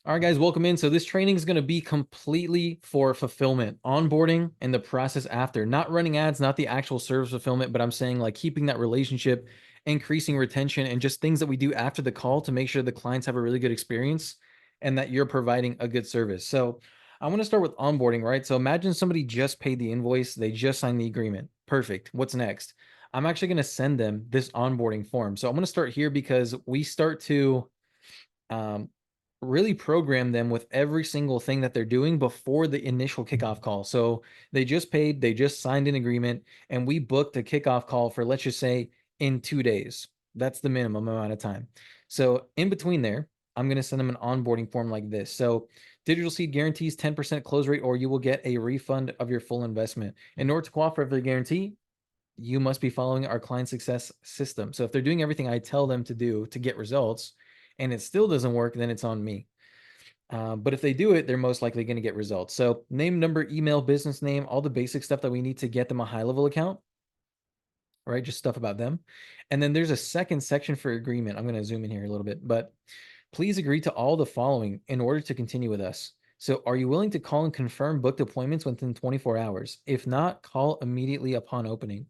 All right, guys, welcome in. So this training is going to be completely for fulfillment, onboarding, and the process after. Not running ads, not the actual service fulfillment, but I'm saying like keeping that relationship, increasing retention, and just things that we do after the call to make sure the clients have a really good experience and that you're providing a good service. So I want to start with onboarding, right? So imagine somebody just paid the invoice, they just signed the agreement. Perfect. What's next? I'm actually going to send them this onboarding form. So I'm going to start here because we start to um, really program them with every single thing that they're doing before the initial kickoff call. So they just paid, they just signed an agreement, and we booked a kickoff call for, let's just say, in 2 days. That's the minimum amount of time. So in between there, I'm going to send them an onboarding form like this. So Digital Seed guarantees 10% close rate, or you will get a refund of your full investment. In order to qualify for the guarantee, you must be following our client success system. So if they're doing everything I tell them to do to get results and it still doesn't work, then it's on me. But if they do it, they're most likely going to get results. So name, number, email, business name, all the basic stuff that we need to get them a high level account, right? Just stuff about them. And then there's a second section for agreement. I'm going to zoom in here a little bit, but please agree to all the following in order to continue with us. So are you willing to call and confirm booked appointments within 24 hours? If not, call immediately upon opening.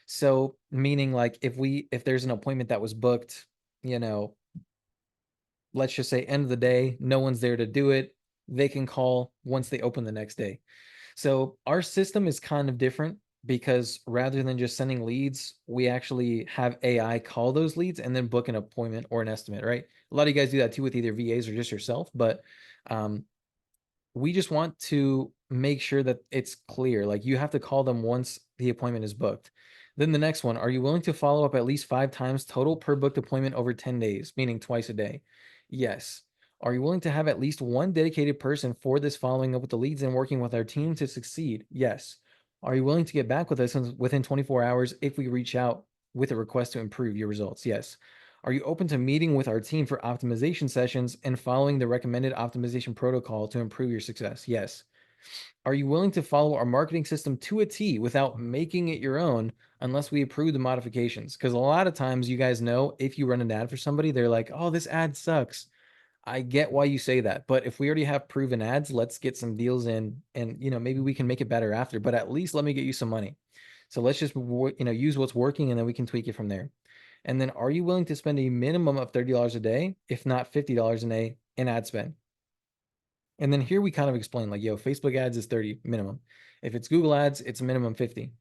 So meaning like if there's an appointment that was booked, you know, let's just say end of the day, no one's there to do it, they can call once they open the next day. So our system is kind of different because rather than just sending leads, we actually have AI call those leads and then book an appointment or an estimate, right? A lot of you guys do that too with either VAs or just yourself, but um, we just want to make sure that it's clear. Like you have to call them once the appointment is booked. Then the next one, are you willing to follow up at least 5 times total per booked appointment over 10 days, meaning twice a day? Yes. Are you willing to have at least one dedicated person for this following up with the leads and working with our team to succeed? Yes. Are you willing to get back with us within 24 hours if we reach out with a request to improve your results? Yes. Are you open to meeting with our team for optimization sessions and following the recommended optimization protocol to improve your success? Yes. Are you willing to follow our marketing system to a T without making it your own unless we approve the modifications? Because a lot of times you guys know if you run an ad for somebody, they're like, oh, this ad sucks. I get why you say that, but if we already have proven ads, let's get some deals in and maybe we can make it better after, but at least let me get you some money. So let's just use what's working and then we can tweak it from there. And then are you willing to spend a minimum of $30 a day, if not $50 a day in ad spend? And then here we kind of explain like, yo, Facebook ads is 30 minimum. If it's Google ads, it's a minimum 50.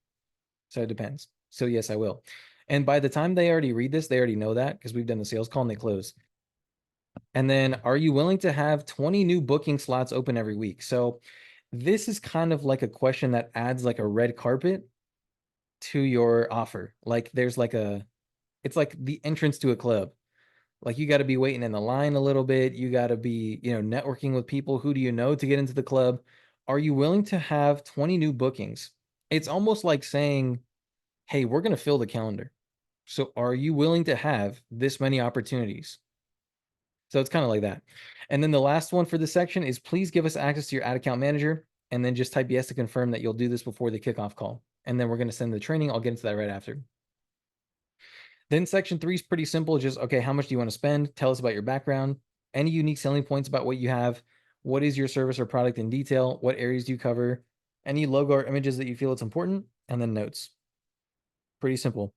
So it depends. So yes, I will. And by the time they already read this, they already know that because we've done the sales call and they close. And then are you willing to have 20 new booking slots open every week? So this is kind of like a question that adds like a red carpet to your offer. Like there's like it's like the entrance to a club. Like you got to be waiting in the line a little bit. You got to be, networking with people. Who do you know to get into the club? Are you willing to have 20 new bookings? It's almost like saying, hey, we're going to fill the calendar. So are you willing to have this many opportunities? So it's kind of like that. And then the last one for this section is please give us access to your ad account manager and then just type yes to confirm that you'll do this before the kickoff call. And then we're going to send the training. I'll get into that right after. Then section 3 is pretty simple. Just, okay, how much do you want to spend? Tell us about your background, any unique selling points about what you have. What is your service or product in detail? What areas do you cover? Any logo or images that you feel it's important? And then notes. Pretty simple.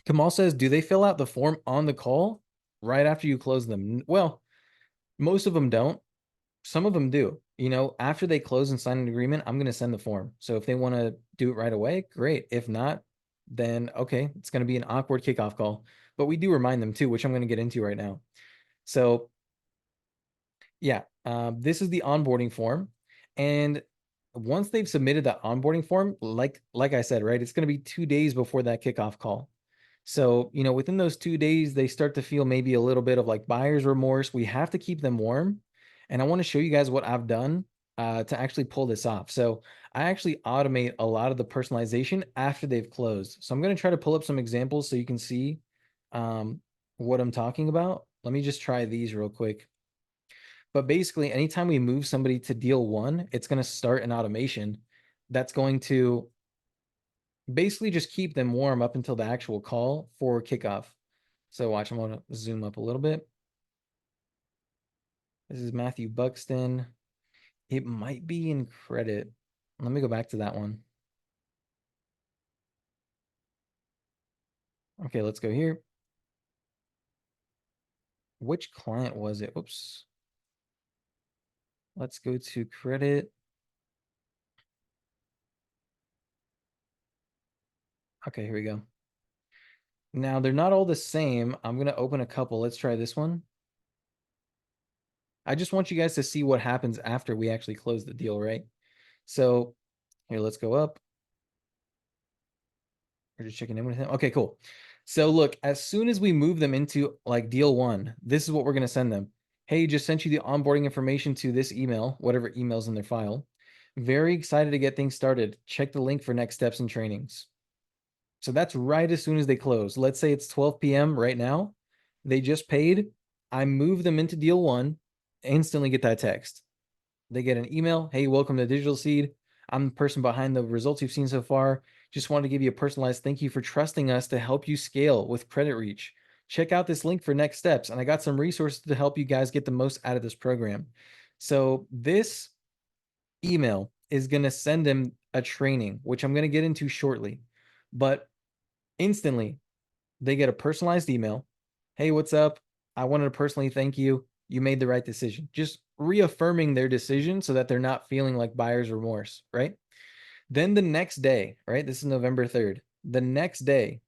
Kamal says, do they fill out the form on the call right after you close them? Well, most of them don't. Some of them do. After they close and sign an agreement, I'm going to send the form. So if they want to do it right away, great. If not, then okay, it's going to be an awkward kickoff call. But we do remind them too, which I'm going to get into right now. So yeah, this is the onboarding form. And once they've submitted that onboarding form, like I said, right, it's going to be 2 days before that kickoff call. So, within those 2 days, they start to feel maybe a little bit of like buyer's remorse. We have to keep them warm. And I want to show you guys what I've done to actually pull this off. So I actually automate a lot of the personalization after they've closed. So I'm going to try to pull up some examples so you can see what I'm talking about. Let me just try these real quick. But basically, anytime we move somebody to deal one, it's going to start an automation that's going to basically just keep them warm up until the actual call for kickoff. So watch, I'm going to zoom up a little bit. This is Matthew Buxton. It might be in credit. Let me go back to that one. Okay, let's go here. Which client was it? Oops. Let's go to credit. Okay, here we go. Now, they're not all the same. I'm going to open a couple. Let's try this one. I just want you guys to see what happens after we actually close the deal, right? So here, let's go up. We're just checking in with him. Okay, cool. So look, as soon as we move them into like deal one, this is what we're going to send them. Hey, just sent you the onboarding information to this email, whatever email's in their file. Very excited to get things started. Check the link for next steps and trainings. So that's right as soon as they close. Let's say it's 12 p.m. right now. They just paid. I move them into deal one, instantly get that text. They get an email. Hey, welcome to Digital Seed. I'm the person behind the results you've seen so far. Just wanted to give you a personalized thank you for trusting us to help you scale with credit reach. Check out this link for next steps. And I got some resources to help you guys get the most out of this program. So this email is going to send them a training, which I'm going to get into shortly. But instantly, they get a personalized email. Hey, what's up? I wanted to personally thank you. You made the right decision. Just reaffirming their decision so that they're not feeling like buyer's remorse, right? Then the next day, right? This is November 3rd. The next day,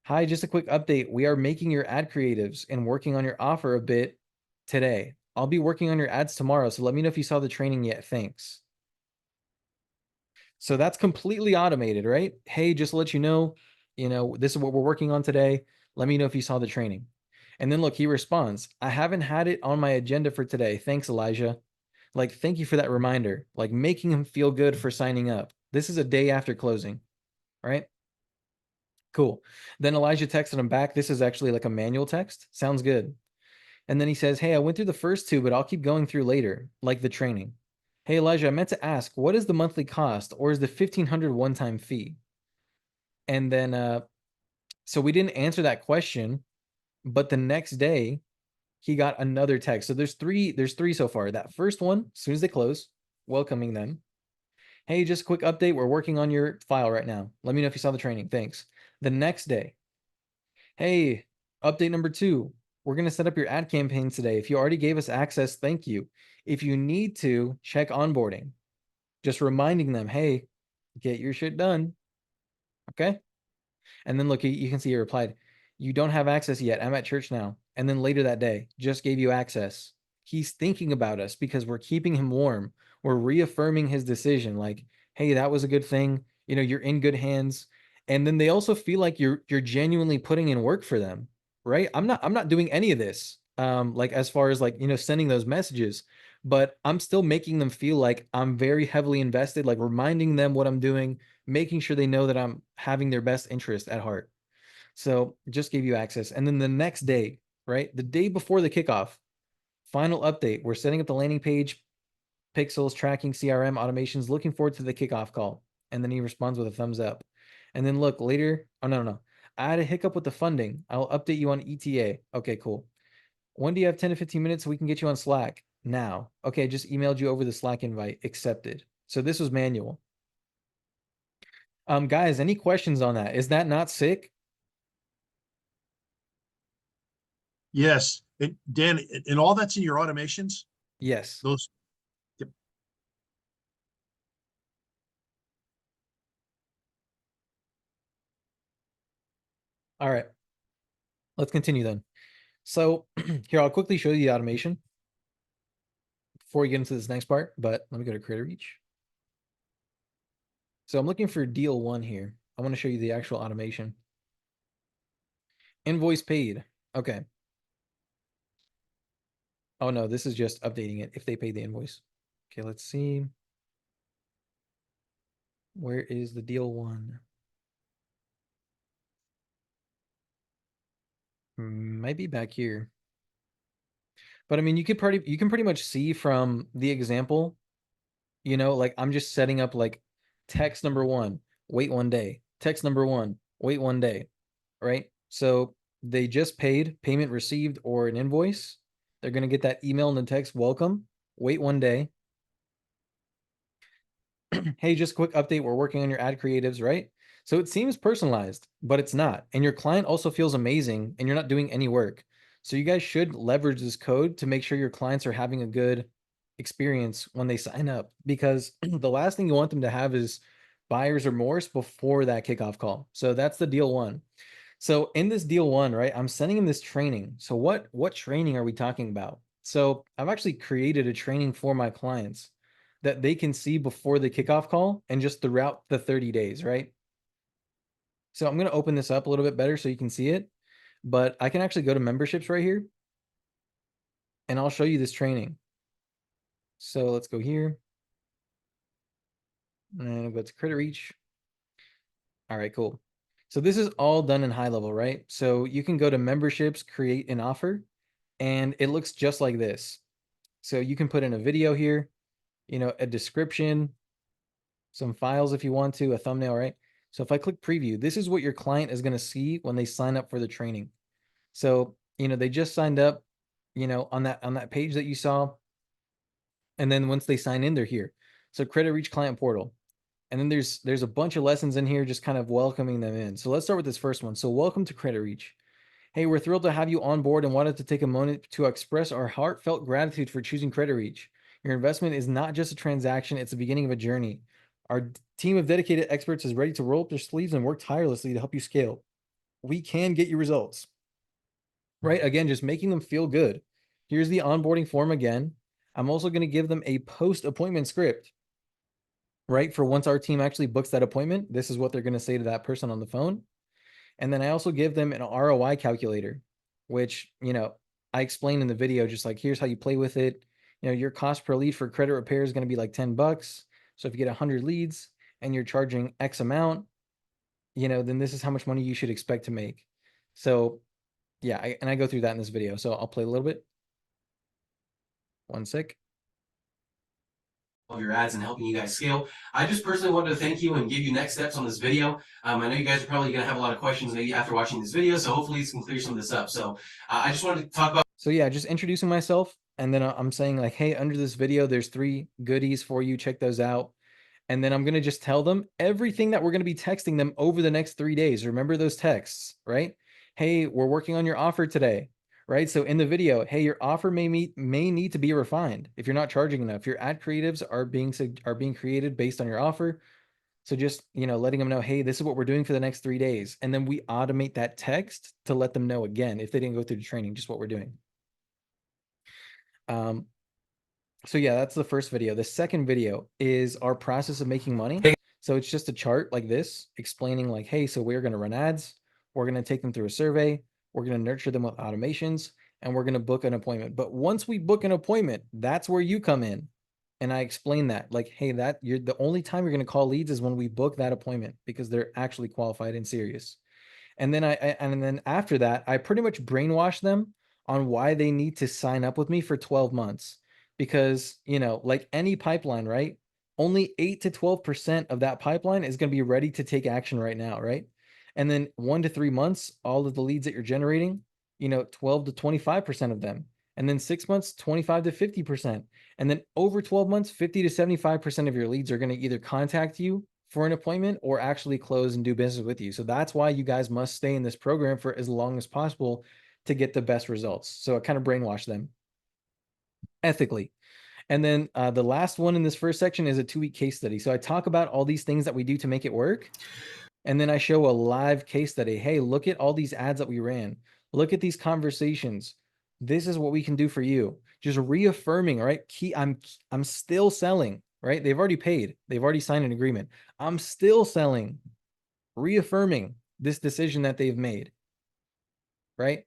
hi, just a quick update. We are making your ad creatives and working on your offer a bit today. I'll be working on your ads tomorrow. So let me know if you saw the training yet. Thanks. So that's completely automated, right? Hey, just to let you know, this is what we're working on today. Let me know if you saw the training. And then look, he responds, I haven't had it on my agenda for today. Thanks, Elijah. Like, thank you for that reminder. Like, making him feel good for signing up. This is a day after closing, right? Cool. Then Elijah texted him back. This is actually like a manual text. Sounds good. And then he says, hey, I went through the first two, but I'll keep going through later, like the training. Hey, Elijah, I meant to ask, what is the monthly cost or is the 1,500 one-time fee? And then, so we didn't answer that question, but the next day he got another text. So there's three so far. That first one, as soon as they close, welcoming them. Hey, just a quick update. We're working on your file right now. Let me know if you saw the training. Thanks. The next day, hey, update number 2. We're going to set up your ad campaigns today. If you already gave us access, thank you. If you need to, check onboarding. Just reminding them, hey, get your shit done. Okay. And then look, you can see he replied, you don't have access yet. I'm at church now. And then later that day, just gave you access. He's thinking about us because we're keeping him warm. We're reaffirming his decision. Like, hey, that was a good thing. You know, you're in good hands. And then they also feel like you're genuinely putting in work for them, right? I'm not doing any of this. Like as far as like, you know, sending those messages, but I'm still making them feel like I'm very heavily invested, like reminding them what I'm doing, making sure they know that I'm having their best interest at heart. So just gave you access. And then the next day, right? The day before the kickoff, final update. We're setting up the landing page, pixels, tracking, CRM, automations. Looking forward to the kickoff call. And then he responds with a thumbs up. And then look later. Oh, no. I had a hiccup with the funding. I'll update you on ETA. Okay, cool. When do you have 10 to 15 minutes so we can get you on Slack? Now. Okay, just emailed you over the Slack invite. Accepted. So this was manual. Guys, any questions on that? Is that not sick? Yes. Dan, and all that's in your automations? Yes. Those, yep. All right. Let's continue then. So here, I'll quickly show you the automation before we get into this next part, but let me go to Creator Reach. So I'm looking for deal 1 here. I want to show you the actual automation. Invoice paid. Okay. Oh no, this is just updating it if they paid the invoice. Okay, let's see. Where is the deal 1? Might be back here. But I mean, you can pretty much see from the example, you know, like I'm just setting up like text number 1, wait 1 day. Text number 1, wait 1 day, right? So they just paid, payment received, or an invoice. They're going to get that email and the text, welcome, wait 1 day. Hey, just a quick update. We're working on your ad creatives, right? So it seems personalized, but it's not. And your client also feels amazing and you're not doing any work. So you guys should leverage this code to make sure your clients are having a good experience when they sign up, because the last thing you want them to have is buyer's remorse before that kickoff call. So that's the deal one. So in this deal one, right, I'm sending him this training. So what training are we talking about? So I've actually created a training for my clients that they can see before the kickoff call and just throughout the 30 days, right? So I'm going to open this up a little bit better so you can see it, but I can actually go to memberships right here and I'll show you this training. So let's go here and go to Credit Reach. All right, cool. So this is all done in high level, right? So you can go to memberships, create an offer, and it looks just like this. So you can put in a video here, a description, some files if you want to, a thumbnail, right? So if I click preview, this is what your client is going to see when they sign up for the training. So, they just signed up, on that page that you saw. And then once they sign in, they're here. So Credit Reach Client Portal. And then there's a bunch of lessons in here just kind of welcoming them in. So let's start with this first one. So welcome to Credit Reach. Hey, we're thrilled to have you on board and wanted to take a moment to express our heartfelt gratitude for choosing Credit Reach. Your investment is not just a transaction, it's the beginning of a journey. Our team of dedicated experts is ready to roll up their sleeves and work tirelessly to help you scale. We can get you results, right? Again, just making them feel good. Here's the onboarding form again. I'm also going to give them a post-appointment script, right? For once our team actually books that appointment, this is what they're going to say to that person on the phone. And then I also give them an ROI calculator, which, I explained in the video, just like, here's how you play with it. Your cost per lead for credit repair is going to be like $10. So if you get 100 leads and you're charging X amount, then this is how much money you should expect to make. So yeah, I go through that in this video. So I'll play a little bit. One sec. Of your ads and helping you guys scale. I just personally wanted to thank you and give you next steps on this video. I know you guys are probably going to have a lot of questions maybe after watching this video, so hopefully this can clear some of this up. So I just wanted to talk about. So yeah, just introducing myself. And then I'm saying like, hey, under this video, there's 3 goodies for you. Check those out. And then I'm going to just tell them everything that we're going to be texting them over the next 3 days. Remember those texts, right? Hey, we're working on your offer today, right? So in the video, hey, your offer may need to be refined if you're not charging enough. Your ad creatives are being created based on your offer. So just, letting them know, hey, this is what we're doing for the next 3 days. And then we automate that text to let them know again, if they didn't go through the training, just what we're doing. So yeah, that's the first video. The second video is our process of making money. So it's just a chart like this explaining like, hey, so we're going to run ads. We're going to take them through a survey. We're going to nurture them with automations and we're going to book an appointment. But once we book an appointment, that's where you come in. And I explain that like, hey, that you're the only time you're going to call leads is when we book that appointment because they're actually qualified and serious. And then and then after that, I pretty much brainwash them on why they need to sign up with me for 12 months. Because, like any pipeline, right? Only 8 to 12% of that pipeline is going to be ready to take action right now, right? And then 1 to 3 months, all of the leads that you're generating, 12 to 25% of them. And then 6 months, 25 to 50%. And then over 12 months, 50 to 75% of your leads are going to either contact you for an appointment or actually close and do business with you. So that's why you guys must stay in this program for as long as possible to get the best results. So I kind of brainwash them ethically. And then the last one in this first section is a 2-week case study. So I talk about all these things that we do to make it work. And then I show a live case study. Hey, look at all these ads that we ran. Look at these conversations. This is what we can do for you. Just reaffirming, right? I'm still selling, right? They've already paid. They've already signed an agreement. I'm still selling, reaffirming this decision that they've made, right?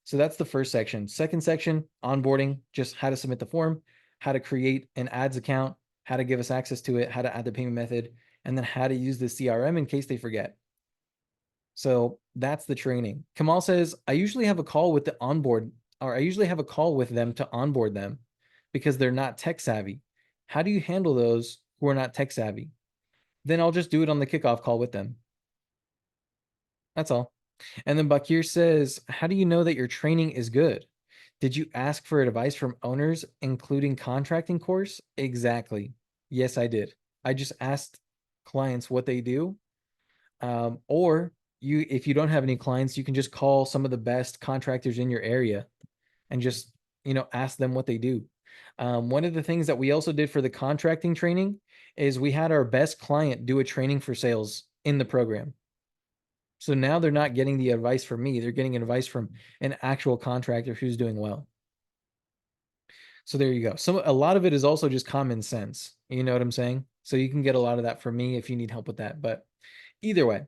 So that's the first section. Second section, onboarding, just how to submit the form, how to create an ads account, how to give us access to it, how to add the payment method, and then how to use the CRM in case they forget. So that's the training. Kamal says, I usually have a call with them to onboard them because they're not tech savvy. How do you handle those who are not tech savvy? Then I'll just do it on the kickoff call with them. That's all. And then Bakir says, how do you know that your training is good? Did you ask for advice from owners, including contracting course? Exactly. Yes, I did. I just asked clients what they do. Or if you don't have any clients, you can just call some of the best contractors in your area and just, ask them what they do. One of the things that we also did for the contracting training is we had our best client do a training for sales in the program. So now they're not getting the advice from me. They're getting advice from an actual contractor who's doing well. So there you go. A lot of it is also just common sense. You know what I'm saying? So you can get a lot of that from me if you need help with that. But either way,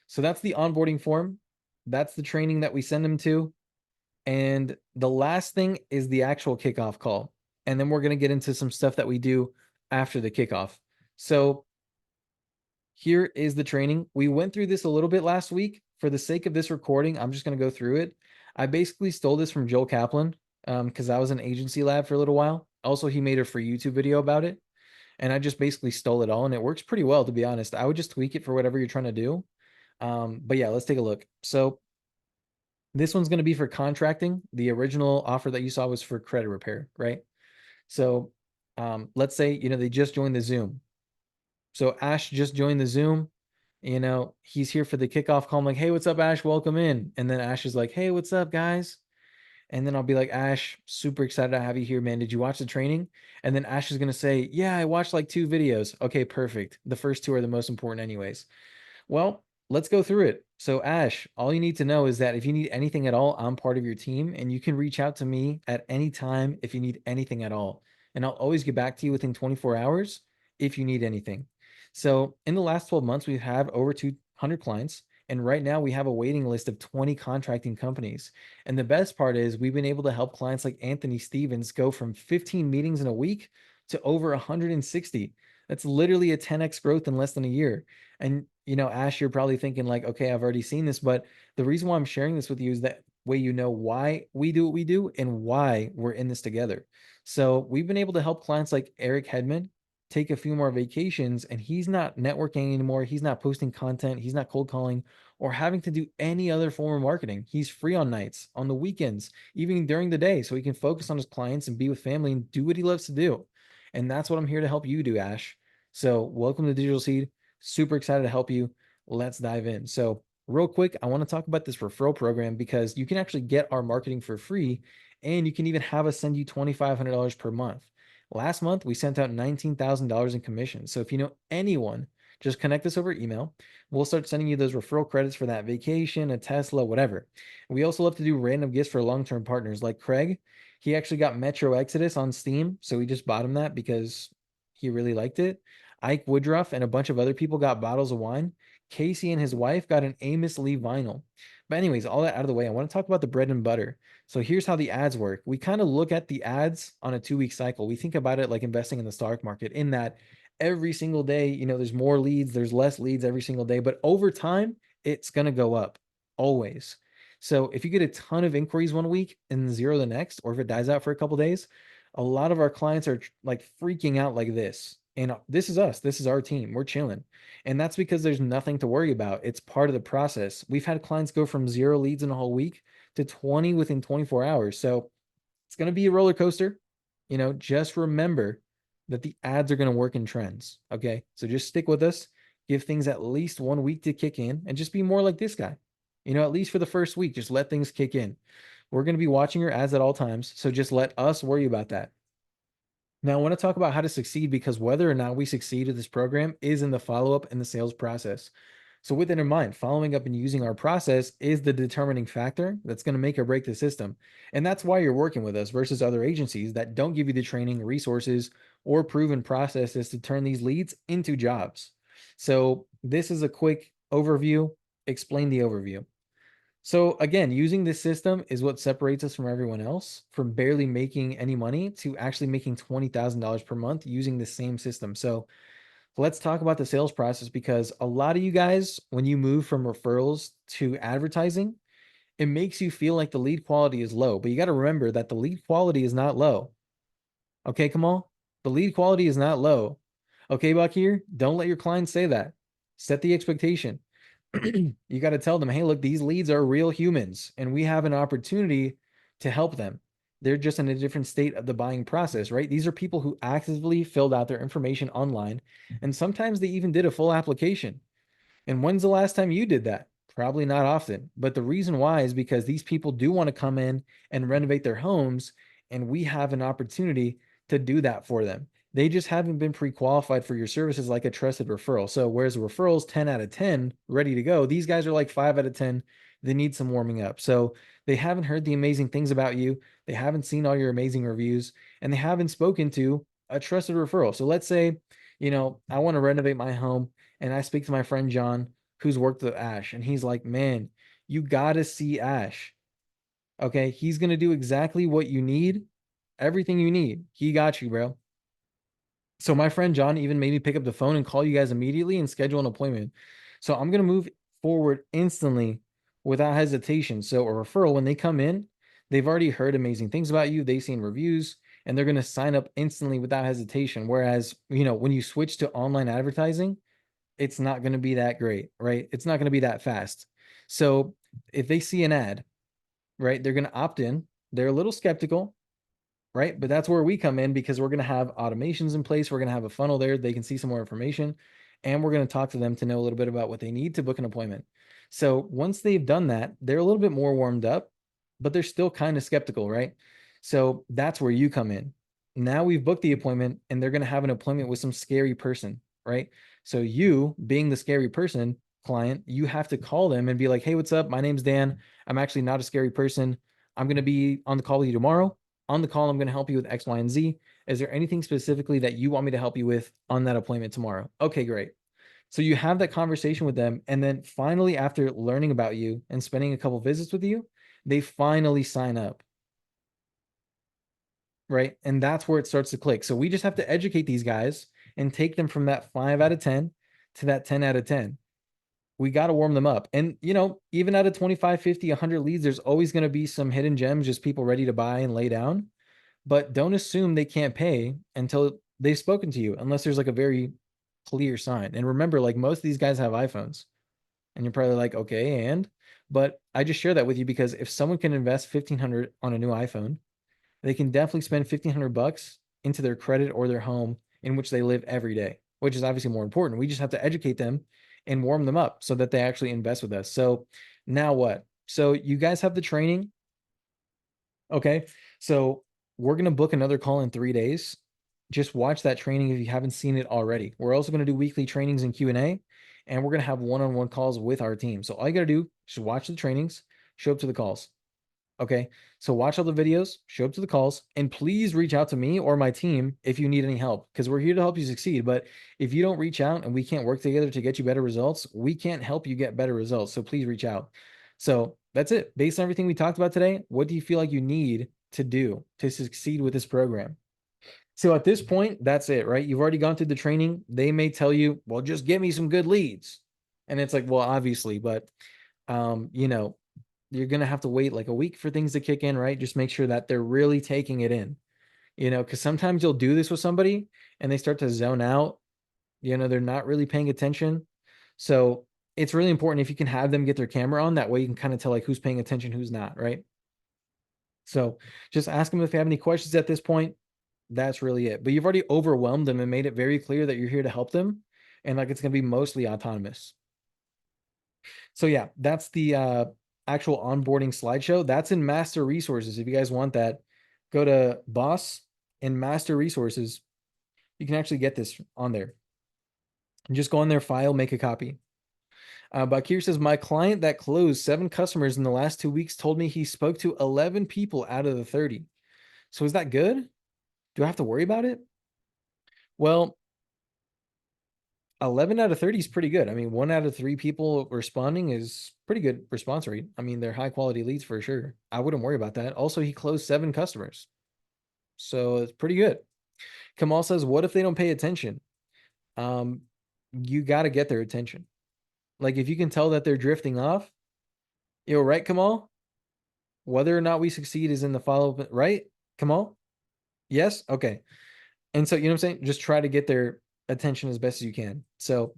so that's the onboarding form. That's the training that we send them to. And the last thing is the actual kickoff call. And then we're going to get into some stuff that we do after the kickoff. So here is the training. We went through this a little bit last week. For the sake of this recording, I'm just going to go through it. I basically stole this from Joel Kaplan because I was in agency lab for a little while. Also, he made a free YouTube video about it. And I just basically stole it all. And it works pretty well, to be honest. I would just tweak it for whatever you're trying to do. But yeah, let's take a look. So this one's going to be for contracting. The original offer that you saw was for credit repair, right? So let's say, they just joined the Zoom. So Ash just joined the Zoom. He's here for the kickoff call. I'm like, hey, what's up, Ash? Welcome in. And then Ash is like, hey, what's up, guys? And then I'll be like, Ash, super excited to have you here, man. Did you watch the training? And then Ash is going to say, yeah, I watched like 2 videos. Okay, perfect. The first 2 are the most important anyways. Well, let's go through it. So Ash, all you need to know is that if you need anything at all, I'm part of your team and you can reach out to me at any time if you need anything at all. And I'll always get back to you within 24 hours if you need anything. So in the last 12 months, we've had over 200 clients. And right now we have a waiting list of 20 contracting companies. And the best part is we've been able to help clients like Anthony Stevens go from 15 meetings in a week to over 160. That's literally a 10x growth in less than a year. And, Ash, you're probably thinking like, okay, I've already seen this, but the reason why I'm sharing this with you is that way you know why we do what we do and why we're in this together. So we've been able to help clients like Eric Hedman take a few more vacations, and he's not networking anymore. He's not posting content. He's not cold calling or having to do any other form of marketing. He's free on nights, on the weekends, even during the day, so he can focus on his clients and be with family and do what he loves to do. And that's what I'm here to help you do, Ash. So welcome to Digital Seed. Super excited to help you. Let's dive in. So real quick, I want to talk about this referral program because you can actually get our marketing for free, and you can even have us send you $2,500 per month. Last month, we sent out $19,000 in commissions. So if you know anyone, just connect us over email. We'll start sending you those referral credits for that vacation, a Tesla, whatever. We also love to do random gifts for long-term partners like Craig. He actually got Metro Exodus on Steam, so we just bought him that because he really liked it. Ike Woodruff and a bunch of other people got bottles of wine. Casey and his wife got an Amos Lee vinyl. But anyways, all that out of the way, I want to talk about the bread and butter. So here's how the ads work. We kind of look at the ads on a 2-week cycle. We think about it like investing in the stock market in that every single day, there's more leads, there's less leads every single day, but over time, it's going to go up always. So if you get a ton of inquiries one week and 0 the next, or if it dies out for a couple days, a lot of our clients are like freaking out like this. And this is us. This is our team. We're chilling. And that's because there's nothing to worry about. It's part of the process. We've had clients go from 0 leads in a whole week to 20 within 24 hours. So it's going to be a roller coaster. Just remember that the ads are going to work in trends. Okay. So just stick with us, give things at least 1 week to kick in, and just be more like this guy. At least for the first week, just let things kick in. We're going to be watching your ads at all times. So just let us worry about that. Now, I want to talk about how to succeed because whether or not we succeed at this program is in the follow-up and the sales process. So with that in mind, following up and using our process is the determining factor that's going to make or break the system. And that's why you're working with us versus other agencies that don't give you the training, resources, or proven processes to turn these leads into jobs. So this is a quick overview, explain the overview. So again, using this system is what separates us from everyone else, from barely making any money to actually making $20,000 per month using the same system. So let's talk about the sales process because a lot of you guys, when you move from referrals to advertising, it makes you feel like the lead quality is low, but you got to remember that the lead quality is not low. Okay, Kamal? The lead quality is not low. Okay, Buck here, don't let your clients say that. Set the expectation. You got to tell them, hey, look, these leads are real humans and we have an opportunity to help them. They're just in a different state of the buying process, right? These are people who actively filled out their information online, and sometimes they even did a full application. And when's the last time you did that? Probably not often. But the reason why is because these people do want to come in and renovate their homes, and we have an opportunity to do that for them. They just haven't been pre-qualified for your services like a trusted referral. So whereas a referral's 10 out of 10 ready to go, these guys are like 5 out of 10. They need some warming up. So they haven't heard the amazing things about you. They haven't seen all your amazing reviews, and they haven't spoken to a trusted referral. So let's say, I want to renovate my home, and I speak to my friend John, who's worked with Ash, and he's like, man, you got to see Ash. Okay. He's going to do exactly what you need, everything you need. He got you, bro. So my friend John even made me pick up the phone and call you guys immediately and schedule an appointment. So I'm going to move forward instantly without hesitation. So a referral, when they come in, they've already heard amazing things about you. They've seen reviews, and they're going to sign up instantly without hesitation. Whereas, when you switch to online advertising, it's not going to be that great, right? It's not going to be that fast. So if they see an ad, right, they're going to opt in. They're a little skeptical, right? But that's where we come in, because we're going to have automations in place. We're going to have a funnel there. They can see some more information, and we're going to talk to them to know a little bit about what they need to book an appointment. So once they've done that, they're a little bit more warmed up, but they're still kind of skeptical, right? So that's where you come in. Now we've booked the appointment, and they're going to have an appointment with some scary person, right? So you, being the scary person client, you have to call them and be like, hey, what's up? My name's Dan. I'm actually not a scary person. I'm going to be on the call with you tomorrow. On the call, I'm going to help you with X, Y, and Z. Is there anything specifically that you want me to help you with on that appointment tomorrow? Okay, great. So you have that conversation with them. And then finally, after learning about you and spending a couple visits with you, they finally sign up. Right. And that's where it starts to click. So we just have to educate these guys and take them from that 5 out of 10 to that 10 out of 10. We got to warm them up. And, even out of 25, 50, 100 leads, there's always going to be some hidden gems, just people ready to buy and lay down. But don't assume they can't pay until they've spoken to you, unless there's like a very clear sign. And remember, like, most of these guys have iPhones, and you're probably like, okay, but I just share that with you because if someone can invest 1,500 on a new iPhone, they can definitely spend 1,500 bucks into their credit or their home in which they live every day, which is obviously more important. We just have to educate them and warm them up so that they actually invest with us. So now what? So you guys have the training. Okay. So we're going to book another call in 3 days. Just watch that training if you haven't seen it already. We're also going to do weekly trainings and Q&A, and we're going to have one-on-one calls with our team. So all you got to do is watch the trainings, show up to the calls. Okay. So watch all the videos, show up to the calls, and please reach out to me or my team if you need any help, because we're here to help you succeed. But if you don't reach out and we can't work together to get you better results, we can't help you get better results. So please reach out. So that's it. Based on everything we talked about today, what do you feel like you need to do to succeed with this program? So at this point, that's it, right? You've already gone through the training. They may tell you, well, just give me some good leads. And it's like, well, obviously, but you're going to have to wait like a week for things to kick in, right? Just make sure that they're really taking it in, because sometimes you'll do this with somebody and they start to zone out, they're not really paying attention. So it's really important if you can have them get their camera on, that way you can kind of tell like who's paying attention, who's not, right? So just ask them if they have any questions at this point. That's really it. But you've already overwhelmed them and made it very clear that you're here to help them. And like, it's going to be mostly autonomous. So yeah, that's the actual onboarding slideshow. That's in master resources. If you guys want that, go to B.O.S.S and master resources. You can actually get this on there. And just go on their file, make a copy. Bakir says, my client that closed 7 customers in the last 2 weeks told me he spoke to 11 people out of the 30. So is that good? Do I have to worry about it? Well, 11 out of 30 is pretty good. I mean, 1 out of 3 people responding is pretty good response rate. I mean, they're high quality leads for sure. I wouldn't worry about that. Also, he closed 7 customers. So it's pretty good. Kamal says, what if they don't pay attention? You got to get their attention. Like, if you can tell that they're drifting off, right, Kamal? Whether or not we succeed is in the follow-up, right? Kamal? Yes? Okay. And so, you know what I'm saying? Just try to get their attention as best as you can. So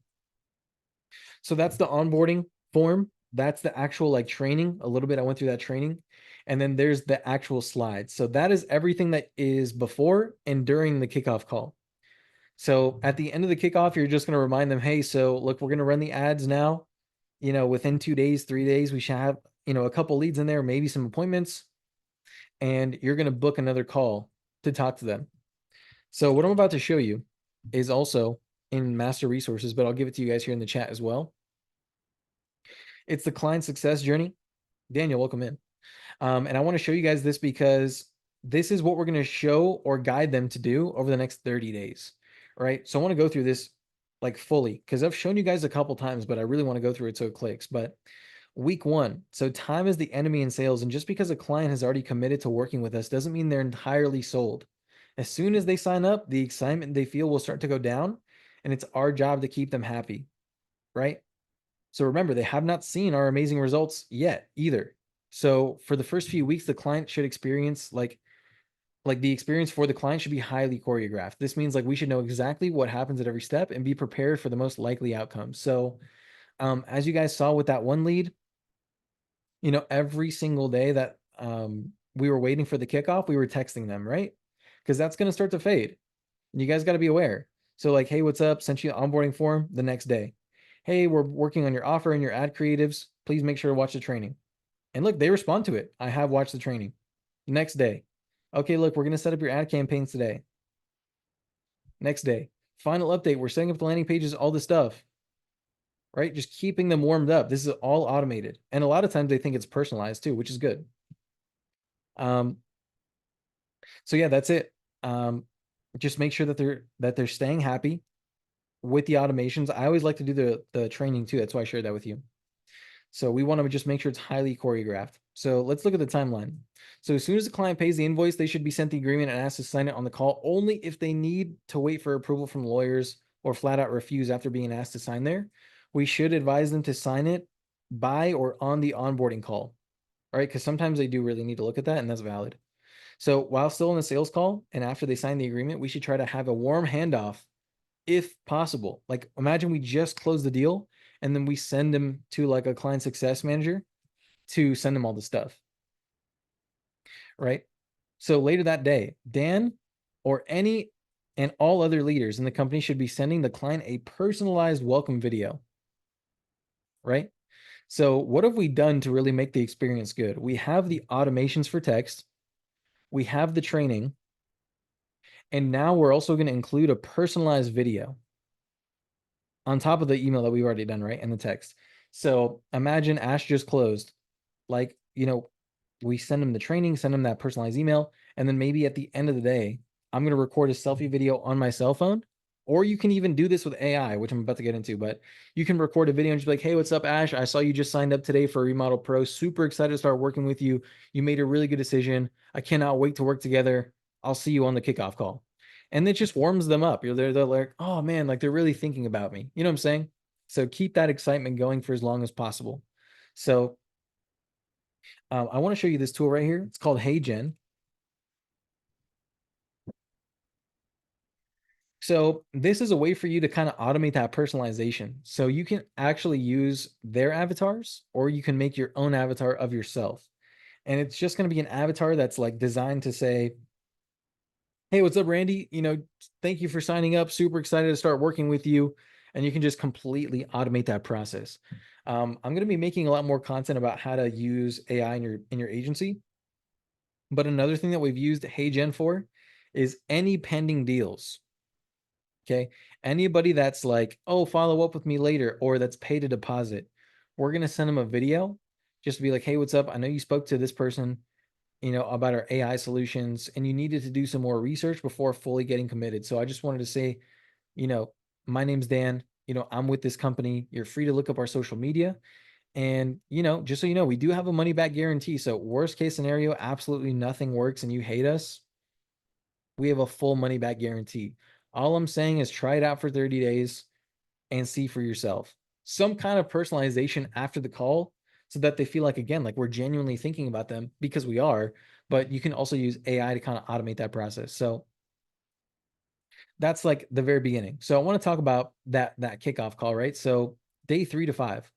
that's the onboarding form. That's the actual like training. A little bit, I went through that training. And then there's the actual slides. So that is everything that is before and during the kickoff call. So at the end of the kickoff, you're just going to remind them, hey, so look, we're going to run the ads now. Within 2 days, 3 days, we should have, a couple leads in there, maybe some appointments, and you're going to book another call to talk to them. So what I'm about to show you is also in master resources, but I'll give it to you guys here in the chat as well. It's the client success journey. Daniel, welcome in. And I want to show you guys this because this is what we're going to show or guide them to do over the next 30 days, right? So I want to go through this like fully because I've shown you guys a couple times, but I really want to go through it so it clicks. But week 1, so time is the enemy in sales. And just because a client has already committed to working with us doesn't mean they're entirely sold. As soon as they sign up, the excitement they feel will start to go down, and it's our job to keep them happy, right? So remember, they have not seen our amazing results yet either. So for the first few weeks, the client should experience like the experience for the client should be highly choreographed. This means like we should know exactly what happens at every step and be prepared for the most likely outcomes. So as you guys saw with that one lead, every single day that we were waiting for the kickoff, we were texting them, right? Because that's going to start to fade. And you guys got to be aware. So like, hey, what's up? Sent you an onboarding form the next day. Hey, we're working on your offer and your ad creatives. Please make sure to watch the training. And look, they respond to it. I have watched the training. Next day. Okay, look, we're going to set up your ad campaigns today. Next day. Final update. We're setting up the landing pages, all this stuff. Right? Just keeping them warmed up. This is all automated. And a lot of times they think it's personalized too, which is good. So yeah, that's it. Just make sure that they're staying happy with the automations. I always like to do the training too. That's why I shared that with you. So we want to just make sure it's highly choreographed. So let's look at the timeline. So as soon as the client pays the invoice, they should be sent the agreement and asked to sign it on the call only if they need to wait for approval from lawyers or flat out refuse after being asked to sign there. We should advise them to sign it by or on the onboarding call, right? Because sometimes they do really need to look at that, and that's valid. So while still in the sales call and after they sign the agreement, we should try to have a warm handoff if possible. Like imagine we just closed the deal and then we send them to like a client success manager to send them all the stuff, right? So later that day, Dan or any and all other leaders in the company should be sending the client a personalized welcome video, right? So what have we done to really make the experience good? We have the automations for text, we have the training, and now we're also going to include a personalized video on top of the email that we've already done, right? And the text. So imagine Ash just closed. Like, we send them the training, send them that personalized email, and then maybe at the end of the day, I'm going to record a selfie video on my cell phone. Or you can even do this with AI, which I'm about to get into, but you can record a video and just be like, hey, what's up, Ash? I saw you just signed up today for Remodel Pro. Super excited to start working with you. You made a really good decision. I cannot wait to work together. I'll see you on the kickoff call. And it just warms them up. They're like, oh man, like they're really thinking about me. You know what I'm saying? So keep that excitement going for as long as possible. So I want to show you this tool right here. It's called HeyGen. So this is a way for you to kind of automate that personalization. So you can actually use their avatars or you can make your own avatar of yourself. And it's just going to be an avatar that's like designed to say, hey, what's up, Randy? Thank you for signing up. Super excited to start working with you. And you can just completely automate that process. I'm going to be making a lot more content about how to use AI in your agency. But another thing that we've used HeyGen for is any pending deals. Okay. Anybody that's like, oh, follow up with me later, or that's paid a deposit, we're going to send them a video just to be like, hey, what's up? I know you spoke to this person, about our AI solutions and you needed to do some more research before fully getting committed. So I just wanted to say, my name's Dan, I'm with this company. You're free to look up our social media. And, just so you know, we do have a money back guarantee. So worst case scenario, absolutely nothing works and you hate us, we have a full money back guarantee. All I'm saying is try it out for 30 days and see for yourself. Some kind of personalization after the call so that they feel like, again, like we're genuinely thinking about them because we are, but you can also use AI to kind of automate that process. So that's like the very beginning. So I want to talk about that kickoff call, right? So day 3 to 5.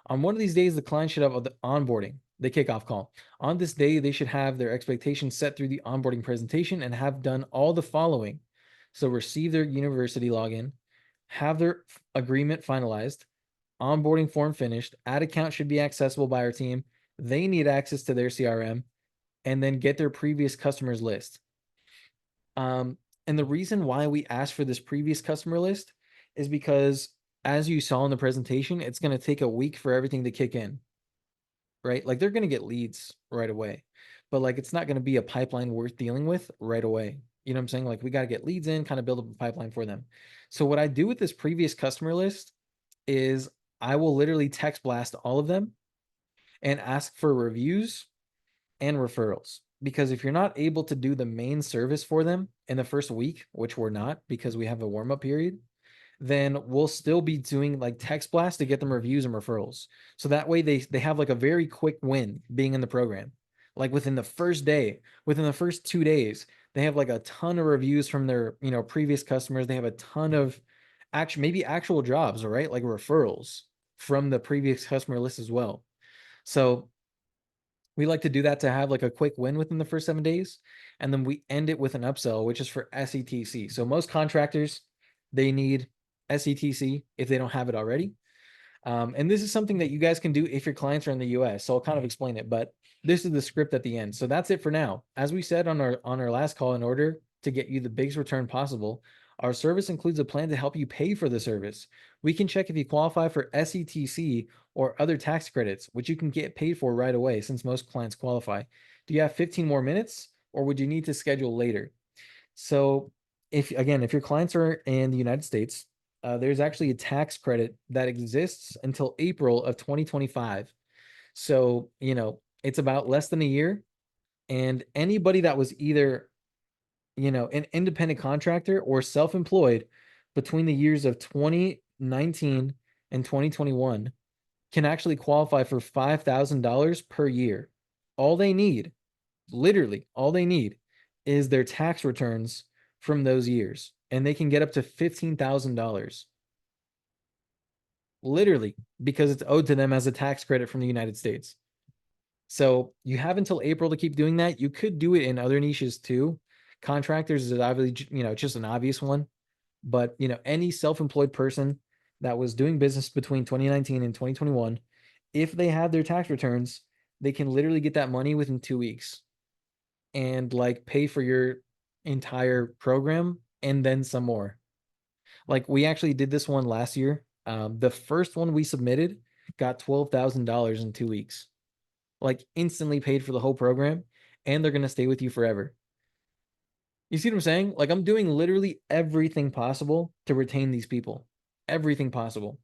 On one of these days, the client should have the onboarding. the kickoff call. On this day, they should have their expectations set through the onboarding presentation and have done all the following. So receive their university login, have their agreement finalized, onboarding form finished, ad account should be accessible by our team. They need access to their CRM, and then get their previous customers list. And the reason why we asked for this previous customer list is because, as you saw in the presentation, it's going to take a week for everything to kick in, right? Like they're going to get leads right away, but like it's not going to be a pipeline worth dealing with right away. You know what I'm saying? Like we got to get leads in, kind of build up a pipeline for them. So what I do with this previous customer list is I will literally text blast all of them and ask for reviews and referrals. Because if you're not able to do the main service for them in the first week, which we're not because we have a warm up period, then we'll still be doing like text blast to get them reviews and referrals. So that way they have like a very quick win being in the program. Like within the first day, within the first 2 days, they have like a ton of reviews from their, previous customers. They have a ton of maybe actual jobs, right? Like referrals from the previous customer list as well. So we like to do that to have like a quick win within the first 7 days. And then we end it with an upsell, which is for SETC. So most contractors, they need SETC if they don't have it already. And this is something that you guys can do if your clients are in the US. So I'll kind of explain it, but this is the script at the end. So that's it for now. As we said on our last call, in order to get you the biggest return possible, our service includes a plan to help you pay for the service. We can check if you qualify for SETC or other tax credits, which you can get paid for right away since most clients qualify. Do you have 15 more minutes, or would you need to schedule later? So if your clients are in the United States, there's actually a tax credit that exists until April of 2025. So, it's about less than a year. And anybody that was either, an independent contractor or self-employed between the years of 2019 and 2021 can actually qualify for $5,000 per year. All they need, literally all they need, is their tax returns from those years, and they can get up to $15,000. Literally, because it's owed to them as a tax credit from the United States. So you have until April to keep doing that. You could do it in other niches too. Contractors is obviously, just an obvious one. But, any self-employed person that was doing business between 2019 and 2021, if they have their tax returns, they can literally get that money within 2 weeks and like pay for your entire program and then some more. Like we actually did this one last year. The first one we submitted got $12,000 in 2 weeks, like instantly paid for the whole program, and they're going to stay with you forever. You see what I'm saying? Like I'm doing literally everything possible to retain these people, everything possible.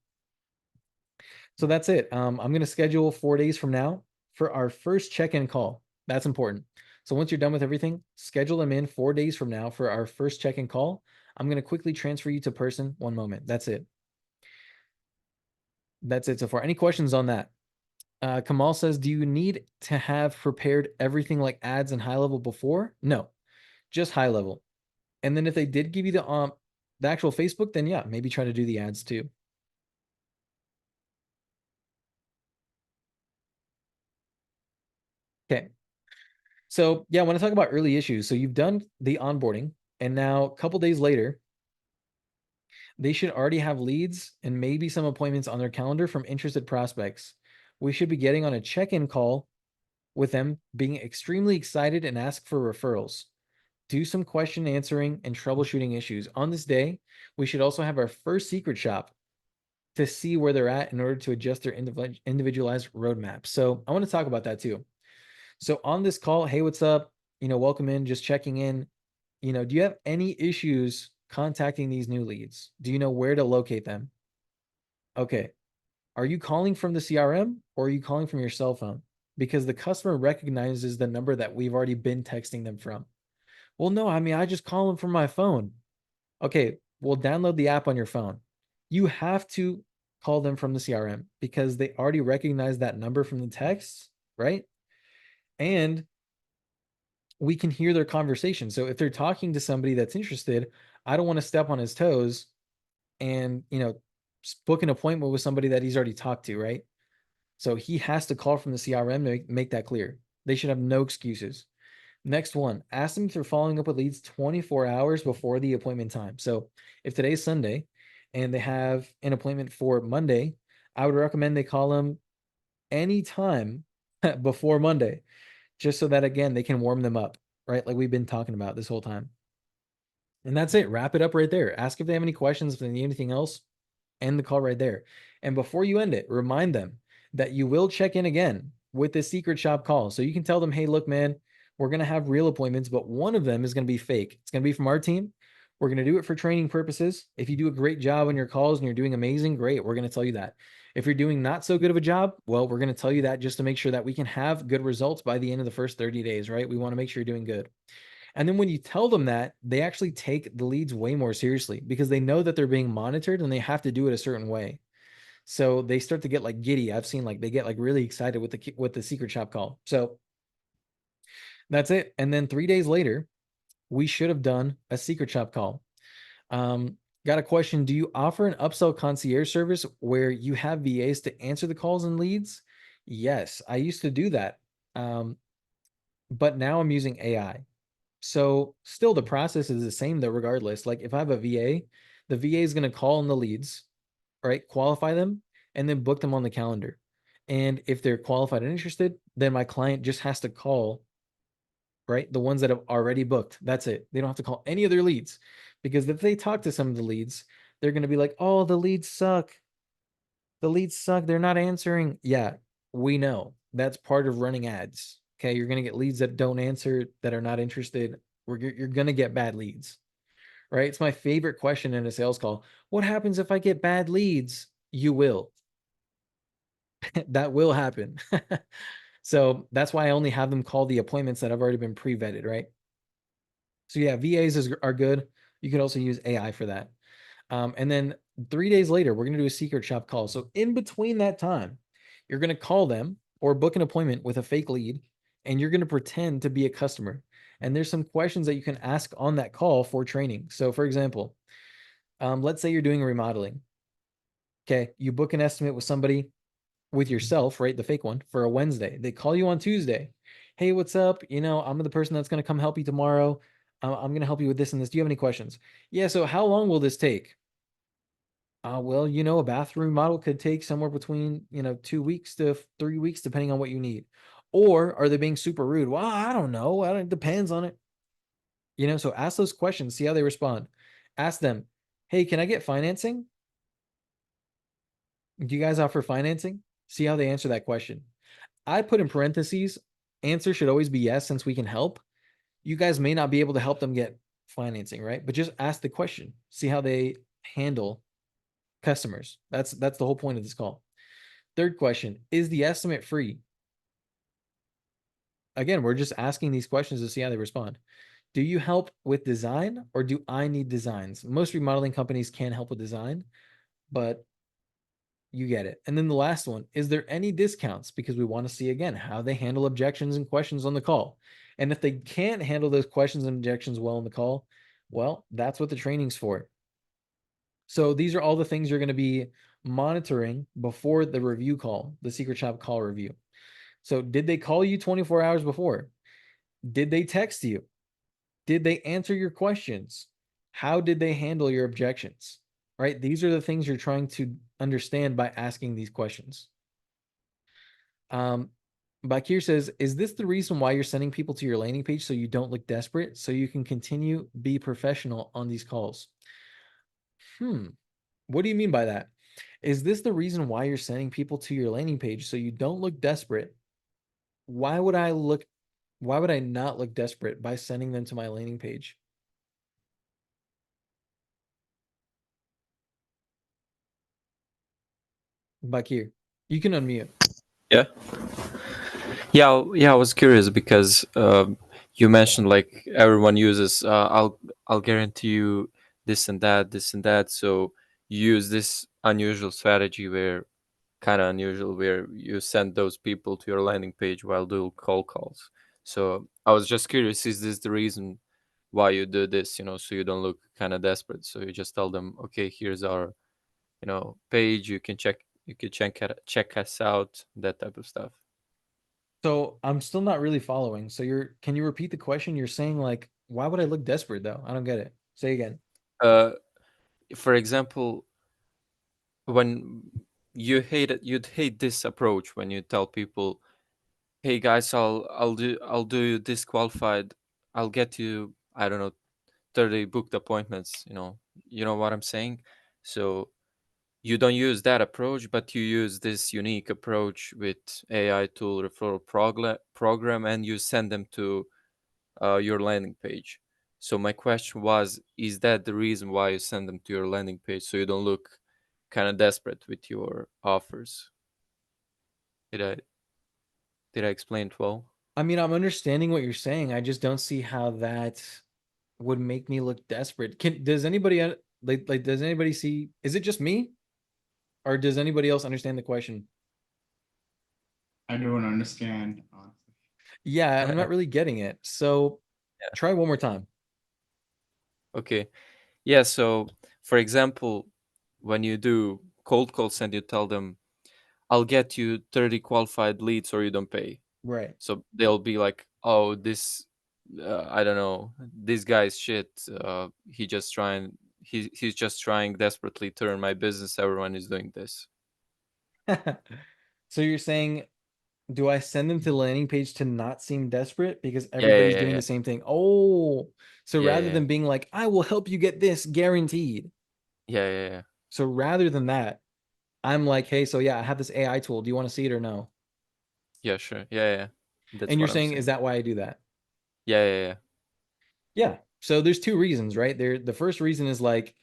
So that's it. I'm going to schedule 4 days from now for our first check-in call. That's important. So once you're done with everything, schedule them in 4 days from now for our first check-in call. I'm going to quickly transfer you to person. One moment. That's it. That's it so far. Any questions on that? Kamal says, do you need to have prepared everything like ads and high level before? No, just high level. And then if they did give you the actual Facebook, then yeah, maybe try to do the ads too. Okay. So yeah, I want to talk about early issues. So you've done the onboarding, and now a couple days later, they should already have leads and maybe some appointments on their calendar from interested prospects. We should be getting on a check-in call with them, being extremely excited and ask for referrals. Do some question answering and troubleshooting issues. On this day, we should also have our first secret shop to see where they're at in order to adjust their individualized roadmap. So I want to talk about that too. So on this call, hey, what's up? Welcome in, just checking in. Do you have any issues contacting these new leads? Do you know where to locate them? Okay. Are you calling from the CRM or are you calling from your cell phone? Because the customer recognizes the number that we've already been texting them from. Well, no, I mean, I just call them from my phone. Okay, well, download the app on your phone. You have to call them from the CRM because they already recognize that number from the text, right? And we can hear their conversation. So if they're talking to somebody that's interested, I don't want to step on his toes and, book an appointment with somebody that he's already talked to, right? So he has to call from the CRM to make that clear. They should have no excuses. Next one, ask them if they're following up with leads 24 hours before the appointment time. So if today's Sunday and they have an appointment for Monday, I would recommend they call them anytime before Monday, just so that, again, they can warm them up, right? Like we've been talking about this whole time. And that's it. Wrap it up right there. Ask if they have any questions, if they need anything else, end the call right there. And before you end it, remind them that you will check in again with the secret shop call. So you can tell them, hey, look, man, we're going to have real appointments, but one of them is going to be fake. It's going to be from our team. We're going to do it for training purposes. If you do a great job on your calls and you're doing amazing, great. We're going to tell you that. If you're doing not so good of a job, well, we're going to tell you that just to make sure that we can have good results by the end of the first 30 days, right? We want to make sure you're doing good. And then when you tell them that, they actually take the leads way more seriously because they know that they're being monitored and they have to do it a certain way. So they start to get like giddy. I've seen like they get like really excited with the secret shop call. So that's it. And then 3 days later, we should have done a secret shop call. Got a question. Do you offer an upsell concierge service where you have VAs to answer the calls and leads? Yes, I used to do that. But now I'm using AI. So still the process is the same though, regardless. Like if I have a VA, the VA is going to call on the leads, right? Qualify them and then book them on the calendar. And if they're qualified and interested, then my client just has to call, right? The ones that have already booked. That's it. They don't have to call any of their leads because if they talk to some of the leads, they're going to be like, oh, the leads suck. The leads suck. They're not answering. Yeah, we know that's part of running ads. Okay. You're going to get leads that don't answer, that are not interested. You're going to get bad leads, right? It's my favorite question in a sales call. What happens if I get bad leads? You will. That will happen. So that's why I only have them call the appointments that have already been pre-vetted, right? So yeah, are good. You could also use AI for that. And then 3 days later, we're going to do a secret shop call. So in between that time, you're going to call them or book an appointment with a fake lead, and you're going to pretend to be a customer. And there's some questions that you can ask on that call for training. So for example, let's say you're doing remodeling. Okay, you book an estimate with somebody, with yourself, right? The fake one for a Wednesday. They call you on Tuesday. Hey, what's up? I'm the person that's going to come help you tomorrow. I'm going to help you with this and this. Do you have any questions? Yeah. So how long will this take? Well, a bathroom model could take somewhere between, 2 weeks to 3 weeks, depending on what you need. Or are they being super rude? Well, I don't know. It depends on it. So ask those questions, see how they respond. Ask them, hey, can I get financing? Do you guys offer financing? See how they answer that question. I put in parentheses, answer should always be yes, since we can help. You guys may not be able to help them get financing, right? But just ask the question, see how they handle customers. That's the whole point of this call. Third question, is the estimate free? Again, we're just asking these questions to see how they respond. Do you help with design or do I need designs? Most remodeling companies can help with design, but you get it. And then the last one, is there any discounts? Because we want to see again how they handle objections and questions on the call. And if they can't handle those questions and objections well on the call, well, that's what the training's for. So these are all the things you're going to be monitoring before the review call, the secret shop call review. So did they call you 24 hours before? Did they text you? Did they answer your questions? How did they handle your objections? Right? These are the things you're trying to understand by asking these questions. Bakir says, is this the reason why you're sending people to your landing page so you don't look desperate, so you can continue be professional on these calls? What do you mean by that? Is this the reason why you're sending people to your landing page so you don't look desperate? Why would I not look desperate by sending them to my landing page? Bakir, you can unmute. Yeah. Yeah, I was curious because you mentioned like everyone uses I'll guarantee you this and that. So you use this unusual strategy where kind of unusual where you send those people to your landing page while doing cold calls. So I was just curious, is this the reason why you do this, so you don't look kind of desperate? So you just tell them, okay, here's our, page. You can check, You could check us out, that type of stuff. So I'm still not really following. So can you repeat the question? You're saying like, why would I look desperate though? I don't get it. Say again. Uh, for example, when you'd hate this approach when you tell people, "Hey guys, I'll do disqualified. I'll get you, I don't know, 30 booked appointments." You know what I'm saying. So you don't use that approach, but you use this unique approach with AI tool referral program, and you send them to your landing page. So my question was, is that the reason why you send them to your landing page, so you don't look kind of desperate with your offers? Did I did I explain it well? I mean, I'm understanding what you're saying. I just don't see how that would make me look desperate. Does anybody like does anybody see, is it just me? Or does anybody else understand the question? I don't understand. Yeah, I'm not really getting it. So Yeah. try one more time. Okay. Yeah. So, for example, when you do cold calls and you tell them, "I'll get you 30 qualified leads or you don't pay," Right. so they'll be like, "Oh, I don't know, this guy's shit. He's just trying desperately to earn my business. Everyone is doing this." So you're saying, do I send them to the landing page to not seem desperate because Yeah, yeah, everybody's yeah, doing yeah, the same thing? Oh, so yeah, rather yeah, than being like, I will help you get this guaranteed. yeah, yeah, yeah. So rather than that, I'm like, hey, so yeah, I have this AI tool. Do you want to see it or no? Yeah, sure. Yeah, yeah. That's And you're what I'm saying, is saying. that why I do that? Yeah, yeah, yeah. Yeah. So there's two reasons, right? The first reason is like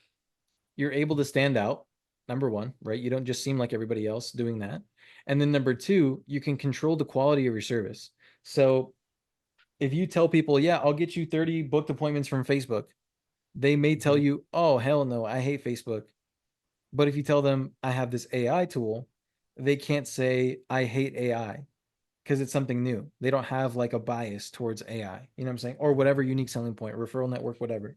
you're able to stand out, number one, right? You don't just seem like everybody else doing that. And then number two, you can control the quality of your service. So if you tell people, yeah, I'll get you 30 booked appointments from Facebook, they may tell you, oh, hell no, I hate Facebook. But if you tell them I have this AI tool, they can't say I hate AI because it's something new. They don't have like a bias towards AI, you know what I'm saying? Or whatever unique selling point, referral network, whatever.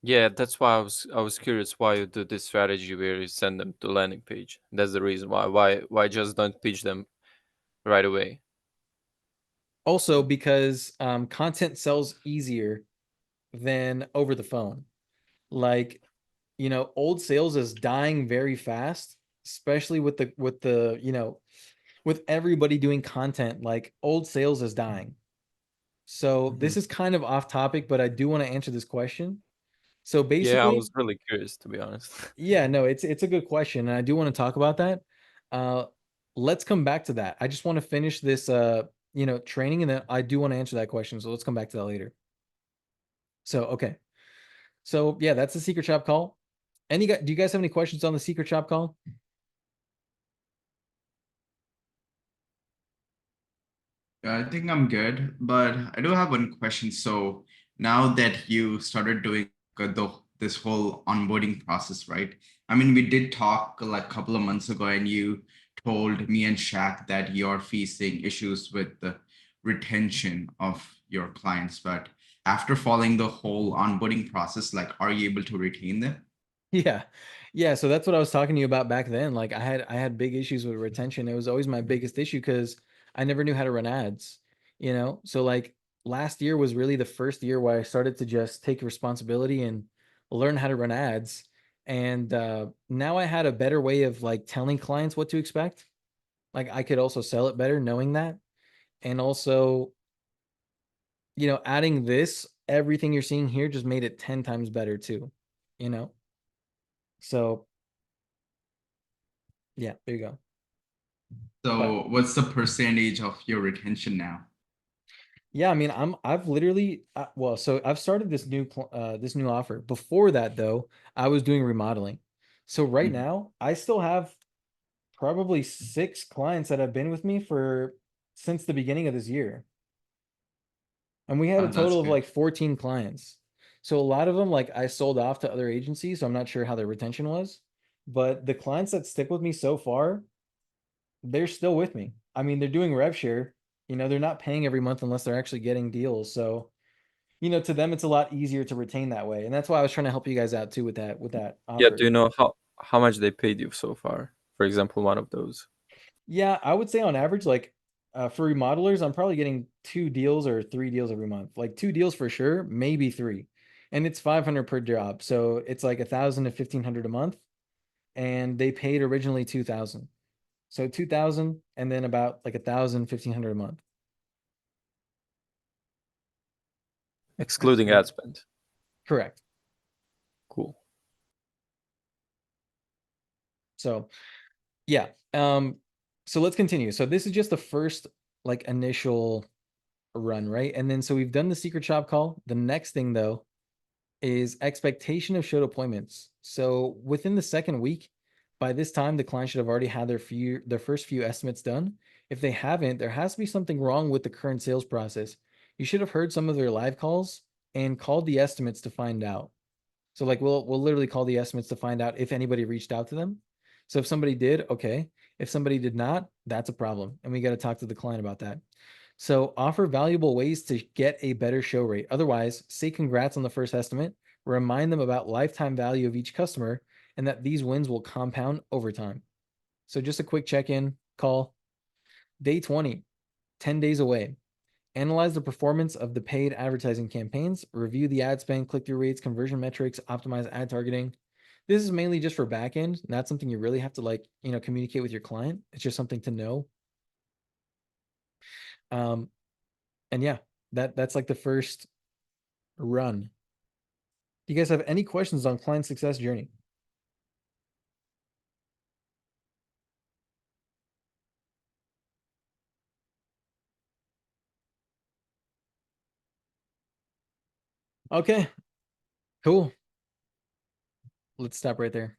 Yeah, that's why I was curious why you do this strategy where you send them to landing page. That's the reason why. Why just don't pitch them right away? Also, because content sells easier than over the phone. Like, old sales is dying very fast, especially with everybody doing content. Like old sales is dying. So this is kind of off topic, but I do want to answer this question. So Yeah, I basically, was really curious, to be honest. yeah, no, it's a good question, and I do want to talk about that. Uh, let's come back to that. I just want to finish this training, and then I do want to answer that question. So let's come back to that later. So okay. So yeah, that's the secret shop call. Do you guys have any questions on the secret shop call? I think I'm good, but I do have one question. So now that you started doing this whole onboarding process, right? I mean, we did talk like a couple of months ago, and you told me and Shaq that you're facing issues with the retention of your clients. But after following the whole onboarding process, like, are you able to retain them? Yeah. Yeah, so that's what I was talking to you about back then. Like I had big issues with retention. It was always my biggest issue because I never knew how to run ads, So like last year was really the first year where I started to just take responsibility and learn how to run ads. And now I had a better way of like telling clients what to expect. Like I could also sell it better knowing that. And also, adding this, everything you're seeing here just made it 10 times better too, you know? So yeah, there you go. But So what's the percentage of your retention now? yeah, I mean, I've literally well, so I've started this new offer. Before that though, I was doing remodeling. So right Mhm. now, I still have probably 6 clients that have been with me for since the beginning of this year. And we had a That's total of good. like 14 clients. So a lot of them like I sold off to other agencies, so I'm not sure how their retention was. But the clients that stick with me so far, they're still with me. I mean, they're doing rev share. They're not paying every month unless they're actually getting deals. So, to them, it's a lot easier to retain that way. And that's why I was trying to help you guys out too with that Yeah, do offer. you know how much they paid you so far for example, one of those. Yeah, I would say on average, like for remodelers, I'm probably getting 2 deals or 3 deals every month. Like 2 deals for sure, maybe 3. And it's 500 per job. So it's like 1,000 to 1,500 a month. And they paid originally 2,000. So 2,000 and then about like 1,000, 1,500 a month. Excluding ad spend. Correct. Cool. So yeah. So let's continue. So this is just the first like initial run, right? And then so we've done the secret shop call. The next thing though is expectation of showed appointments. So within the second week, by this time, the client should have already had their first few estimates done. If they haven't, there has to be something wrong with the current sales process. You should have heard some of their live calls and called the estimates to find out. So like we'll literally call the estimates to find out if anybody reached out to them. So if somebody did, okay. If somebody did not, that's a problem. And we got to talk to the client about that. So offer valuable ways to get a better show rate. Otherwise, say congrats on the first estimate, remind them about lifetime value of each customer and that these wins will compound over time. So just a quick check-in call. Day 20, 10 days away. Analyze the performance of the paid advertising campaigns, review the ad spend, click-through rates, conversion metrics, optimize ad targeting. This is mainly just for backend, not something you really have to like, communicate with your client. It's just something to know. And yeah, that's like the first run. Do you guys have any questions on client success journey? Okay, cool. Let's stop right there.